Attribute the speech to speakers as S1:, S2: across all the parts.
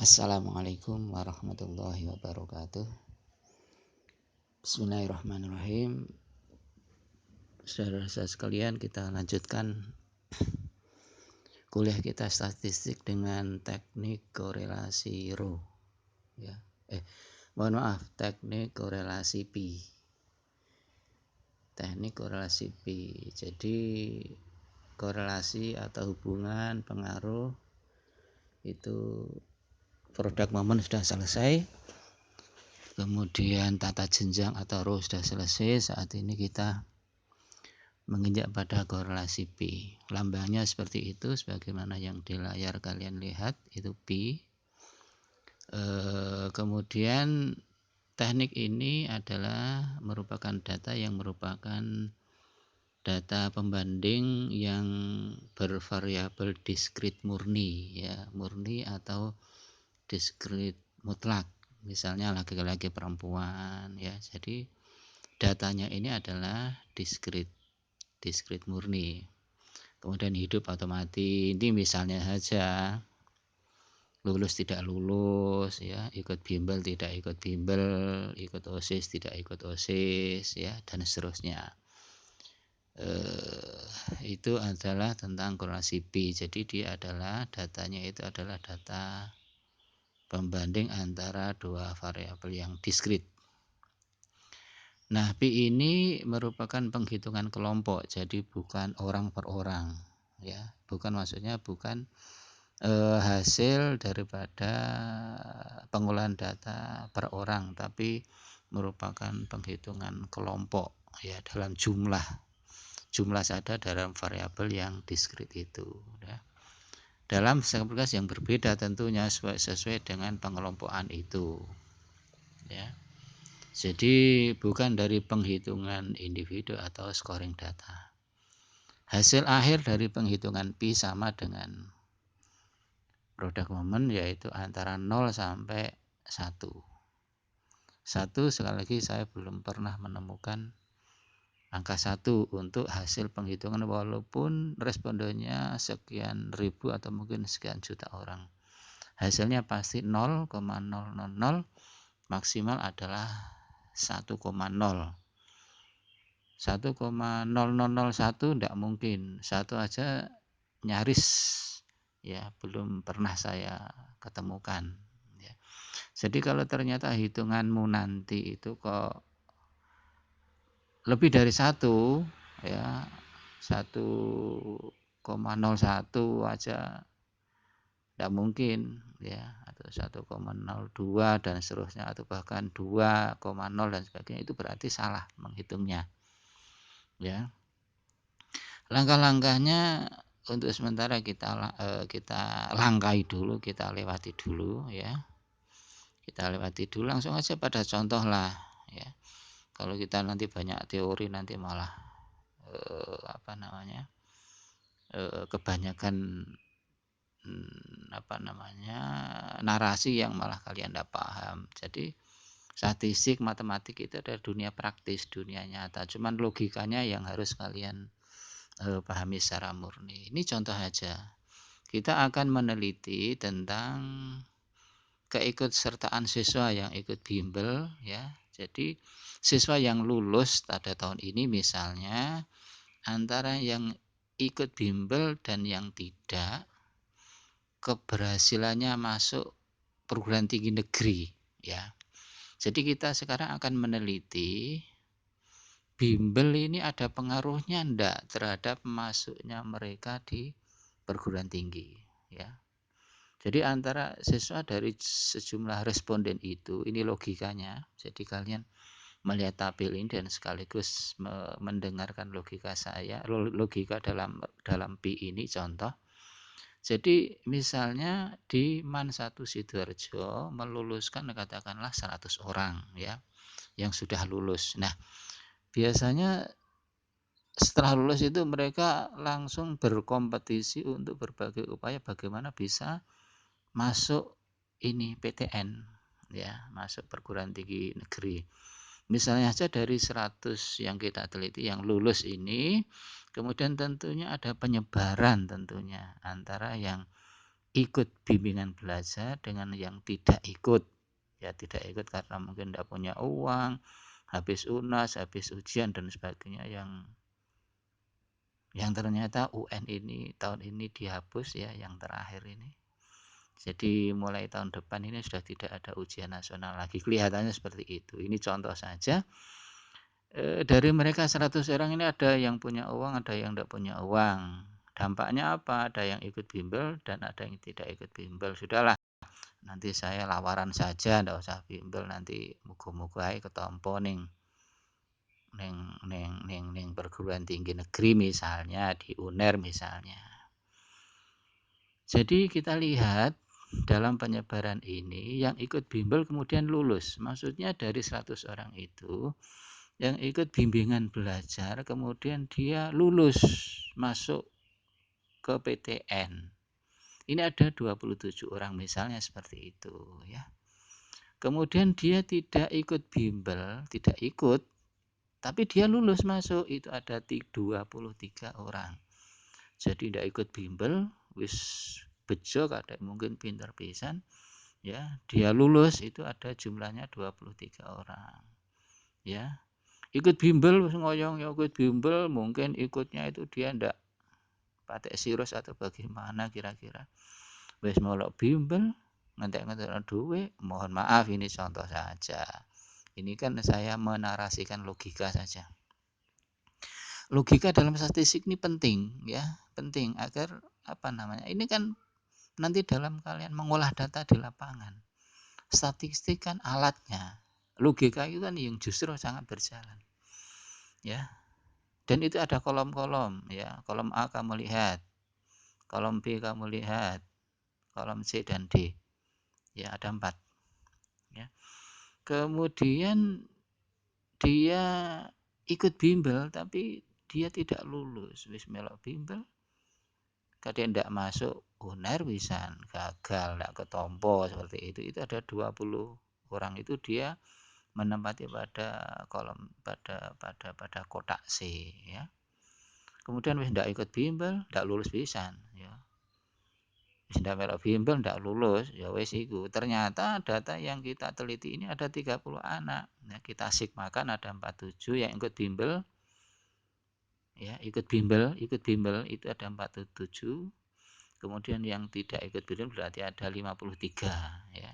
S1: Assalamualaikum warahmatullahi wabarakatuh. Bismillahirrahmanirrahim. Saudara-saudara sekalian, kita lanjutkan kuliah kita statistik dengan teknik korelasi rho. Ya. Teknik korelasi pi. Teknik korelasi pi. Jadi korelasi atau hubungan pengaruh itu produk momen sudah selesai. Kemudian tata jenjang atau rho sudah selesai. Saat ini kita menginjak pada korelasi pi. Lambangnya seperti itu, sebagaimana yang di layar kalian lihat, itu pi. Kemudian teknik ini adalah merupakan data yang merupakan data pembanding yang bervariabel diskrit murni, ya, murni atau diskrit mutlak. Misalnya laki-laki perempuan, ya. Jadi datanya ini adalah diskrit murni. Kemudian hidup atau mati, ini misalnya saja lulus tidak lulus, ya, ikut bimbel tidak ikut bimbel, ikut OSIS tidak ikut OSIS, ya, dan seterusnya. Itu adalah tentang korelasi pi. Jadi dia adalah datanya itu adalah data pembanding antara dua variabel yang diskrit. Nah, pi ini merupakan penghitungan kelompok, jadi bukan orang per orang, ya. Maksudnya bukan hasil daripada pengolahan data per orang, tapi merupakan penghitungan kelompok, ya, dalam jumlah saja dalam variabel yang diskrit itu, ya. Dalam aplikasi yang berbeda tentunya sesuai dengan pengelompokan itu, ya. Jadi bukan dari penghitungan individu atau scoring data. Hasil akhir dari penghitungan pi sama dengan produk momen, yaitu antara 0 sampai 1. 1 sekali lagi saya belum pernah menemukan angka 1 untuk hasil penghitungan walaupun respondennya sekian ribu atau mungkin sekian juta orang. Hasilnya pasti 0,000, maksimal adalah 1,0. 1,0001 tidak mungkin. 1 aja nyaris, ya, belum pernah saya ketemukan, ya. Jadi kalau ternyata hitunganmu nanti itu kok lebih dari 1, ya, 1,01 aja tidak mungkin, ya, atau 1,02 dan seterusnya, atau bahkan 2,0 dan sebagainya, itu berarti salah menghitungnya, ya. Langkah-langkahnya untuk sementara kita langkai dulu, kita lewati dulu, ya. Kita lewati dulu, langsung aja pada contoh lah, ya. Kalau kita nanti banyak teori, nanti malah kebanyakan narasi yang malah kalian tidak paham. Jadi statistik, matematik itu adalah dunia praktis, dunia nyata. Cuman logikanya yang harus kalian pahami secara murni. Ini contoh aja. Kita akan meneliti tentang keikutsertaan siswa yang ikut bimbel, ya. Jadi siswa yang lulus pada tahun ini misalnya antara yang ikut bimbel dan yang tidak, keberhasilannya masuk perguruan tinggi negeri, ya. Jadi kita sekarang akan meneliti bimbel ini ada pengaruhnya enggak terhadap masuknya mereka di perguruan tinggi, ya. Jadi antara siswa dari sejumlah responden itu, ini logikanya. Jadi kalian melihat tabel ini dan sekaligus mendengarkan logika saya, logika dalam pi ini contoh. Jadi misalnya di MAN 1 Sidoarjo meluluskan katakanlah 100 orang, ya, yang sudah lulus. Nah, biasanya setelah lulus itu mereka langsung berkompetisi untuk berbagai upaya bagaimana bisa masuk ini PTN, ya, masuk perguruan tinggi negeri. Misalnya saja dari 100 yang kita teliti yang lulus ini, kemudian tentunya ada penyebaran tentunya antara yang ikut bimbingan belajar dengan yang tidak ikut. Ya tidak ikut karena mungkin tidak punya uang, habis UNAS, habis ujian dan sebagainya, yang ternyata UN ini tahun ini dihapus ya, yang terakhir ini. Jadi mulai tahun depan ini sudah tidak ada ujian nasional lagi, kelihatannya seperti itu. Ini contoh saja. Dari mereka 100 orang ini ada yang punya uang, ada yang tidak punya uang. Dampaknya apa? Ada yang ikut bimbel dan ada yang tidak ikut bimbel. Sudahlah, nanti saya lawaran saja, tidak usah bimbel, nanti muga-muga ae ketompo ning perguruan tinggi negeri misalnya, di UNER misalnya. Jadi kita lihat dalam penyebaran ini yang ikut bimbel kemudian lulus. Maksudnya dari 100 orang itu yang ikut bimbingan belajar kemudian dia lulus masuk ke PTN. Ini ada 27 orang misalnya seperti itu ya. Kemudian dia tidak ikut bimbel, tidak ikut, tapi dia lulus masuk, itu ada 23 orang. Jadi tidak ikut bimbel, wis bejo kadang mungkin pinter pisan ya, dia lulus itu ada jumlahnya 23 orang ya. Ikut bimbel ngoyong ya, ikut bimbel mungkin ikutnya itu dia ndak patek sirus atau bagaimana kira-kira, wis molok bimbel ngentek-ngentek duit. Mohon maaf, ini contoh saja, ini kan saya menarasikan logika saja. Logika dalam statistik ini penting ya, penting agar apa namanya, ini kan nanti dalam kalian mengolah data di lapangan, statistik kan alatnya, logika itu kan yang justru sangat berjalan ya. Dan itu ada kolom-kolom ya, kolom A kamu lihat, kolom B kamu lihat, kolom C dan D ya, ada 4 ya. Kemudian dia ikut bimbel tapi dia tidak lulus, wis melok bimbel kadang tidak masuk UNER, wisan gagal, tidak ketompo seperti itu ada 20 orang itu dia menempati pada kolom, pada kotak C ya. Kemudian wis ndak ikut bimbel, ndak lulus pisan ya. Wis ndak melok bimbel, ndak lulus, ya wis iku. Ternyata data yang kita teliti ini ada 30 anak. Nah, kita sigmakan ada 47 yang ikut bimbel. Ya, ikut bimbel itu ada 47. Kemudian yang tidak ikut bimbel berarti ada 53 ya.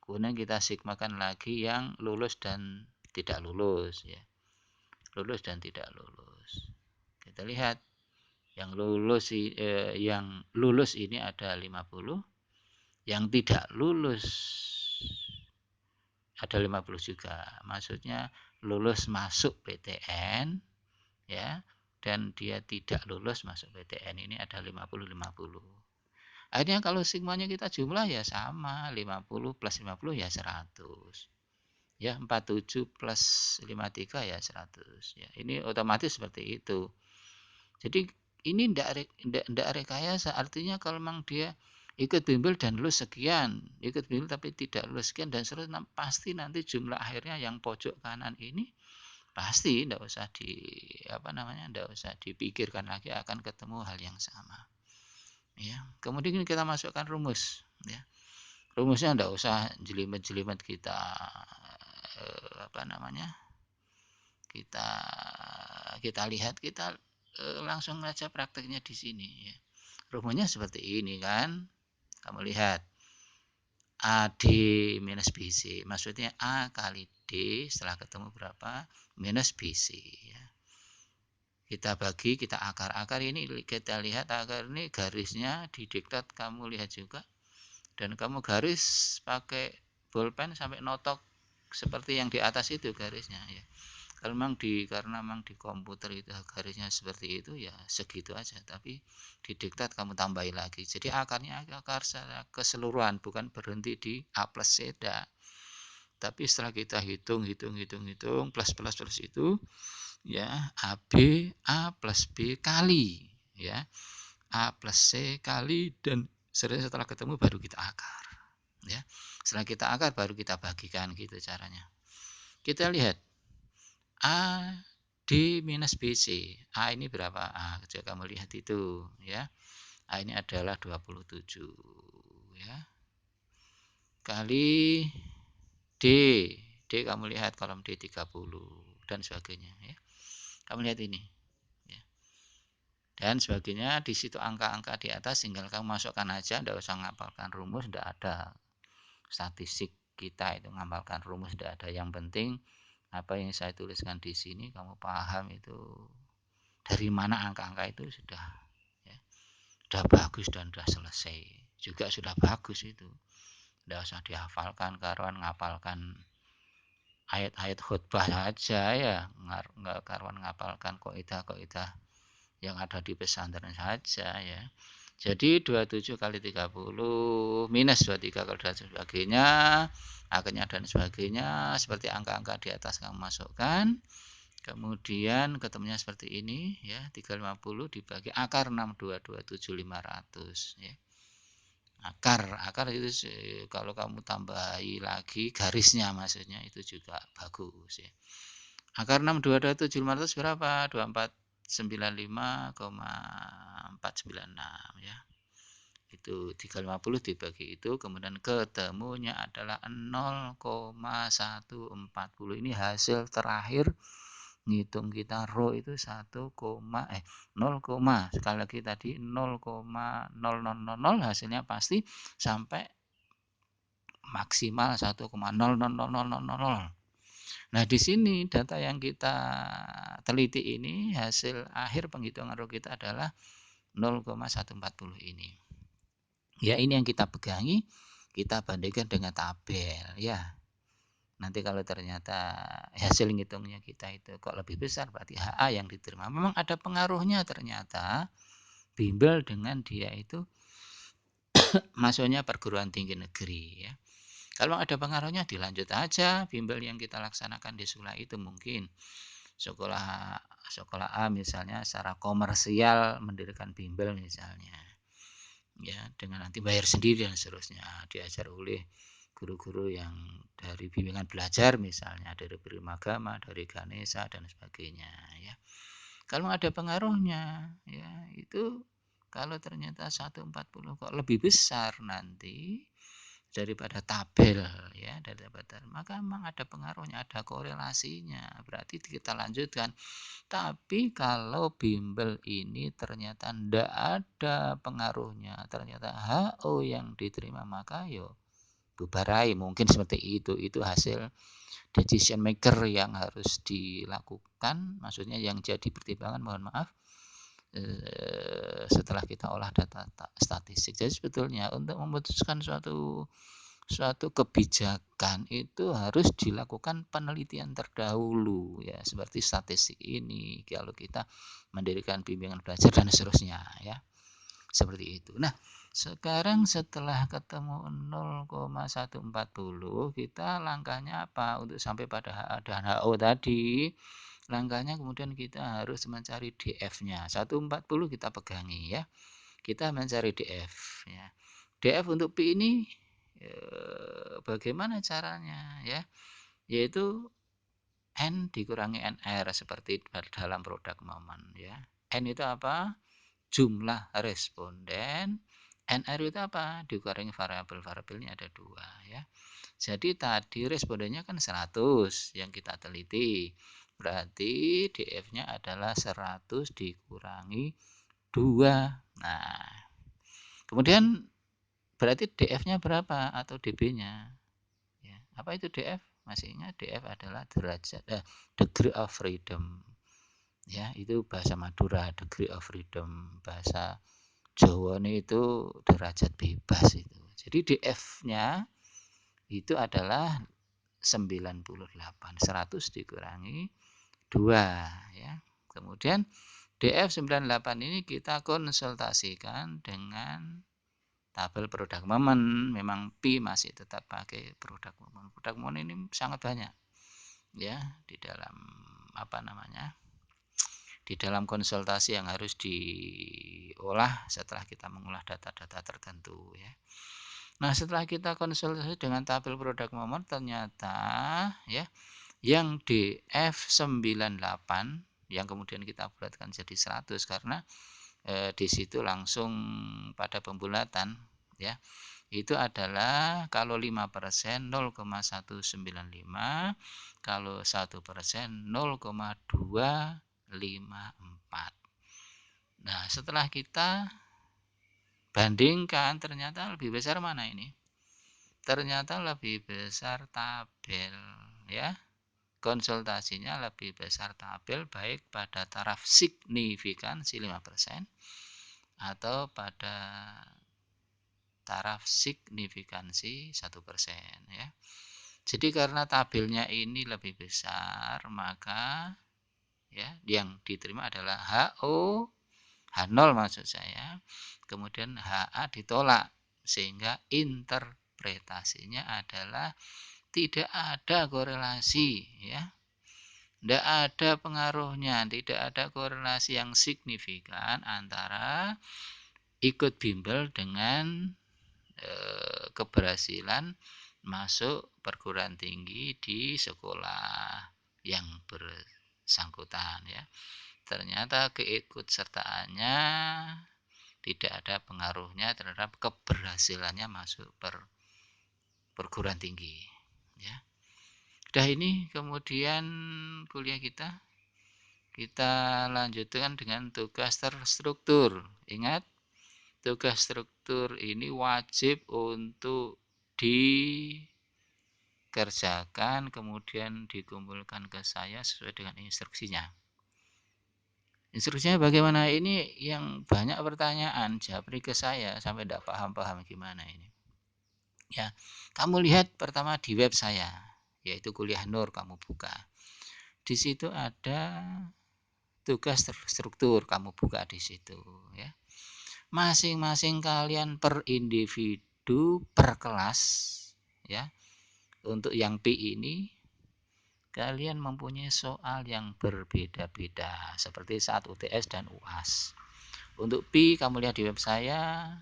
S1: Kemudian kita sigmakan lagi yang lulus dan tidak lulus ya. Lulus dan tidak lulus. Kita lihat yang lulus ini ada 50, yang tidak lulus ada 50 juga. Maksudnya lulus masuk PTN ya, dan dia tidak lulus masuk PTN ini ada 50-50. Akhirnya kalau sigmanya kita jumlah ya sama, 50 plus 50 ya 100. Ya, 47 plus 53 ya 100 ya. Ini otomatis seperti itu. Jadi ini ndak rekayasa, artinya kalau memang dia ikut bimbel dan lulus sekian, ikut bimbel tapi tidak lulus sekian dan seterusnya, pasti nanti jumlah akhirnya yang pojok kanan ini pasti ndak usah dipikirkan lagi, akan ketemu hal yang sama. Ya, kemudian kita masukkan rumus ya. Rumusnya ndak usah jelimet-jelimet kita kita lihat, kita langsung aja prakteknya di sini ya. Rumusnya seperti ini kan. Kamu lihat AD minus BC, maksudnya A kali D setelah ketemu berapa minus BC ya. Kita bagi, kita akar-akar ini, kita lihat akar ini garisnya di diktat, kamu lihat juga, dan kamu garis pakai bolpen sampai notok seperti yang di atas itu garisnya ya. Kalau karena memang di komputer itu garisnya seperti itu ya segitu aja, tapi di diktat kamu tambahin lagi. Jadi akarnya akar secara keseluruhan, bukan berhenti di A plus C, tapi setelah kita hitung plus itu ya, AB A plus B kali ya, A plus C kali, dan setelah ketemu baru kita akar ya. Setelah kita akar baru kita bagikan, gitu caranya. Kita lihat A D minus BC. A ini berapa? A, coba kamu lihat itu ya. A ini adalah 27 ya. Kali D. D kamu lihat kolom D 30 dan sebagainya ya. Kamu lihat ini ya. Dan sebagainya di situ angka-angka di atas tinggal kamu masukkan aja, tidak usah ngapalkan rumus, tidak ada statistik kita itu ngapalkan rumus, tidak ada. Yang penting apa yang saya tuliskan di sini kamu paham itu dari mana angka-angka itu sudah ya, sudah bagus dan sudah selesai. Juga sudah bagus itu. Tidak usah dihafalkan, karuan ngapalkan ayat-ayat khutbah saja ya, nggak karuan ngapalkan kaidah-kaidah yang ada di pesantren saja ya. Jadi 27 kali 30 minus 23 kali 2 sebagainya, akhirnya dan sebagainya seperti angka-angka di atas kamu masukkan. Kemudian ketemunya seperti ini ya, 350 dibagi akar 6227500 ya. Akar itu kalau kamu tambahi lagi garisnya maksudnya itu juga bagus ya. Akar 6227500 berapa? 2495,496 ya. Itu 350 dibagi itu, kemudian ketemunya adalah 0,140. Ini hasil terakhir ngitung kita ro itu 0, sekali lagi tadi 0,0000 hasilnya pasti sampai maksimal 1,00000. Nah, di sini data yang kita teliti ini hasil akhir penghitungan ro kita adalah 0,140 ini. Ya, ini yang kita pegangi, kita bandingkan dengan tabel ya. Nanti kalau ternyata hasil ngitungnya kita itu kok lebih besar, berarti HA yang diterima. Memang ada pengaruhnya ternyata bimbel dengan dia itu masuknya perguruan tinggi negeri ya. Kalau ada pengaruhnya dilanjut aja bimbel yang kita laksanakan di sekolah itu, mungkin sekolah A misalnya secara komersial mendirikan bimbel misalnya. Ya, dengan nanti bayar sendiri dan seterusnya, diajar oleh guru-guru yang dari bimbingan belajar misalnya, dari Primagama, dari Ganesha dan sebagainya ya. Kalau ada pengaruhnya ya, itu kalau ternyata 140 kok lebih besar nanti daripada tabel ya, daripada, maka memang ada pengaruhnya, ada korelasinya, berarti kita lanjutkan. Tapi kalau bimbel ini ternyata tidak ada pengaruhnya, ternyata HO yang diterima, maka yo bubarai, mungkin seperti itu hasil decision maker yang harus dilakukan, maksudnya yang jadi pertimbangan, mohon maaf, setelah kita olah data statistik. Jadi sebetulnya untuk memutuskan suatu kebijakan itu harus dilakukan penelitian terdahulu ya, seperti statistik ini kalau kita mendirikan bimbingan belajar dan seterusnya ya, seperti itu. Nah, sekarang setelah ketemu 0,140 kita langkahnya apa untuk sampai pada HA dan HO tadi? Langkahnya kemudian kita harus mencari DF-nya. 140 kita pegangi ya. Kita mencari DF ya. DF untuk P ini bagaimana caranya ya? Yaitu N dikurangi NR seperti dalam produk momen ya. N itu apa? Jumlah responden. NR itu apa? Dikurangi variabel-variabelnya ada 2 ya. Jadi tadi respondennya kan 100 yang kita teliti. Berarti DF-nya adalah 100 dikurangi 2. Nah, kemudian berarti DF-nya berapa atau DB-nya? Ya, apa itu DF? Masih ingat DF adalah derajat degree of freedom. Ya, itu bahasa Madura, degree of freedom. Bahasa Jawa itu derajat bebas itu. Jadi DF-nya itu adalah 98. 100 dikurangi 2 ya. Kemudian DF 98 ini kita konsultasikan dengan tabel produk momen. Memang P masih tetap pakai produk momen. Produk momen ini sangat banyak ya di dalam di dalam konsultasi yang harus diolah setelah kita mengolah data-data tertentu ya. Nah, setelah kita konsultasi dengan tabel produk momen, ternyata ya yang DF 98 yang kemudian kita bulatkan jadi 100 karena di situ langsung pada pembulatan ya. Itu adalah kalau 5% 0,195, kalau 1% 0,254. Nah, setelah kita bandingkan ternyata lebih besar mana ini? Ternyata lebih besar tabel ya. Konsultasinya lebih besar tabel baik pada taraf signifikansi 5% atau pada taraf signifikansi 1% ya. Jadi karena tabelnya ini lebih besar, maka ya yang diterima adalah HO, H0 maksud saya, kemudian HA ditolak, sehingga interpretasinya adalah tidak ada korelasi ya. Tidak ada pengaruhnya, tidak ada korelasi yang signifikan antara ikut bimbel dengan keberhasilan masuk perguruan tinggi di sekolah yang bersangkutan ya. Ternyata keikutsertaannya tidak ada pengaruhnya terhadap keberhasilannya masuk perguruan tinggi ya. Udah ini kemudian kuliah kita lanjutkan dengan tugas terstruktur. Ingat, tugas struktur ini wajib untuk dikerjakan kemudian dikumpulkan ke saya sesuai dengan instruksinya. Instruksinya bagaimana? Ini yang banyak pertanyaan, japri ke saya sampai tidak paham-paham gimana ini. Ya, kamu lihat pertama di web saya, yaitu Kuliah Nur, kamu buka. Di situ ada tugas terstruktur, kamu buka di situ ya. Masing-masing kalian per individu per kelas ya. Untuk yang P ini kalian mempunyai soal yang berbeda-beda seperti saat UTS dan UAS. Untuk P kamu lihat di web saya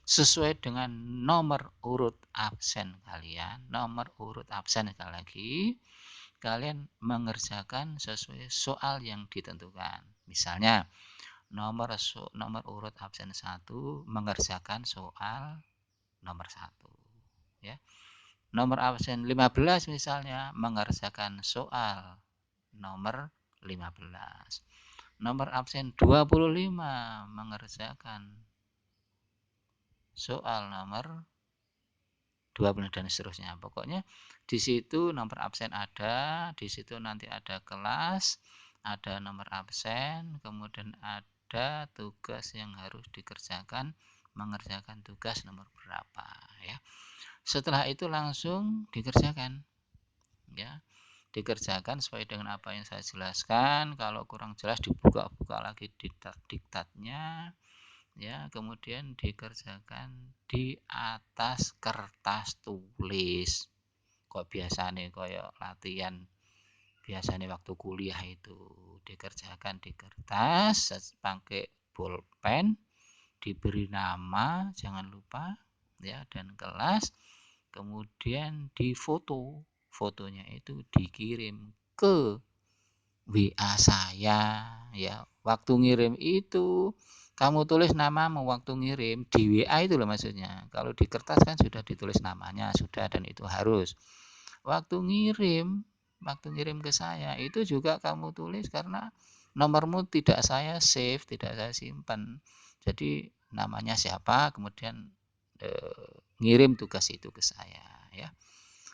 S1: sesuai dengan nomor urut absen kalian, nomor urut absen sekali lagi, kalian mengerjakan sesuai soal yang ditentukan. Misalnya nomor urut absen 1 mengerjakan soal nomor 1 ya. Nomor absen 15 misalnya mengerjakan soal nomor 15. Nomor absen 25 mengerjakan soal nomor 20 dan seterusnya. Pokoknya di situ nomor absen ada, di situ nanti ada kelas, ada nomor absen, kemudian ada tugas yang harus dikerjakan, mengerjakan tugas nomor berapa ya. Setelah itu langsung dikerjakan ya. Dikerjakan sesuai dengan apa yang saya jelaskan. Kalau kurang jelas dibuka-buka lagi diktatnya ya, kemudian dikerjakan di atas kertas tulis. Kok biasanya kayak latihan biasanya waktu kuliah itu dikerjakan di kertas pakai bolpen, diberi nama jangan lupa ya, dan kelas, kemudian difoto, fotonya itu dikirim ke WA saya ya. Waktu ngirim itu kamu tulis namamu waktu ngirim di WA itu loh maksudnya. Kalau di kertas kan sudah ditulis namanya sudah, dan itu harus. Waktu ngirim ke saya itu juga kamu tulis karena nomormu tidak saya save, tidak saya simpan. Jadi namanya siapa, kemudian ngirim tugas itu ke saya ya.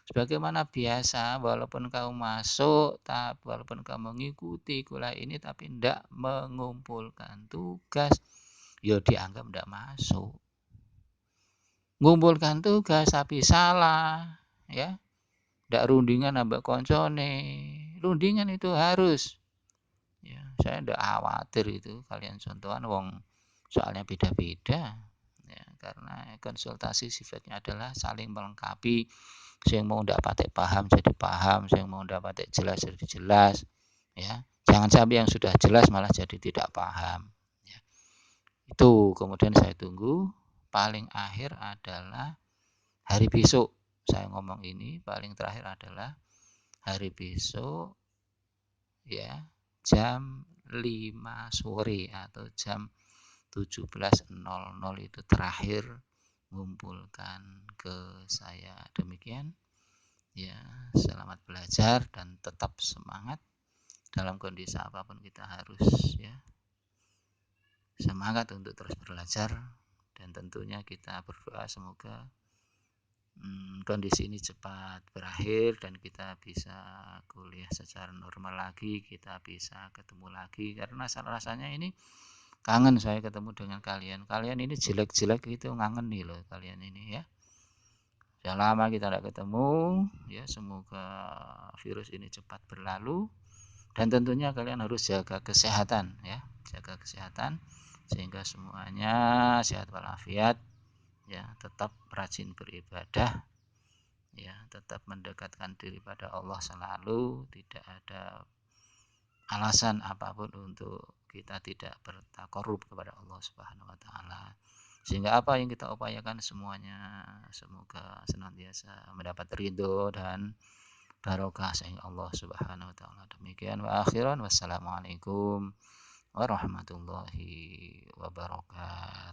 S1: Sebagaimana biasa, walaupun kamu masuk, walaupun kamu mengikuti kuliah ini tapi tidak mengumpulkan tugas, ya dianggap tidak masuk. Ngumpulkan tugas tapi salah, ya, tidak rundingan ambek koncone. Rundingan itu harus. Ya, saya tidak khawatir itu kalian contohan, wong soalnya beda-beda. Ya, karena konsultasi sifatnya adalah saling melengkapi. Saya mau ndak patek paham jadi paham, saya mau ndak patek jelas jadi jelas ya. Jangan sampai yang sudah jelas malah jadi tidak paham ya. Itu kemudian saya tunggu. Paling akhir adalah hari besok. Saya ngomong ini paling terakhir adalah hari besok ya, jam 5 sore atau jam 17.00 itu terakhir mengumpulkan ke saya. Demikian ya, selamat belajar dan tetap semangat dalam kondisi apapun. Kita harus ya semangat untuk terus belajar, dan tentunya kita berdoa semoga kondisi ini cepat berakhir dan kita bisa kuliah secara normal lagi, kita bisa ketemu lagi, karena rasanya ini kangen saya ketemu dengan kalian. Kalian ini jelek-jelek itu ngangen nih loh kalian ini ya. Sudah lama kita tidak ketemu ya, semoga virus ini cepat berlalu, dan tentunya kalian harus jaga kesehatan ya, jaga kesehatan sehingga semuanya sehat walafiat ya, tetap rajin beribadah ya, tetap mendekatkan diri pada Allah selalu, tidak ada alasan apapun untuk kita tidak bertakarub kepada Allah Subhanahu wa taala. Sehingga apa yang kita upayakan semuanya semoga senantiasa mendapat ridho dan barokah sayang Allah Subhanahu wa taala. Demikian wa akhiran, wassalamualaikum warahmatullahi wabarakatuh.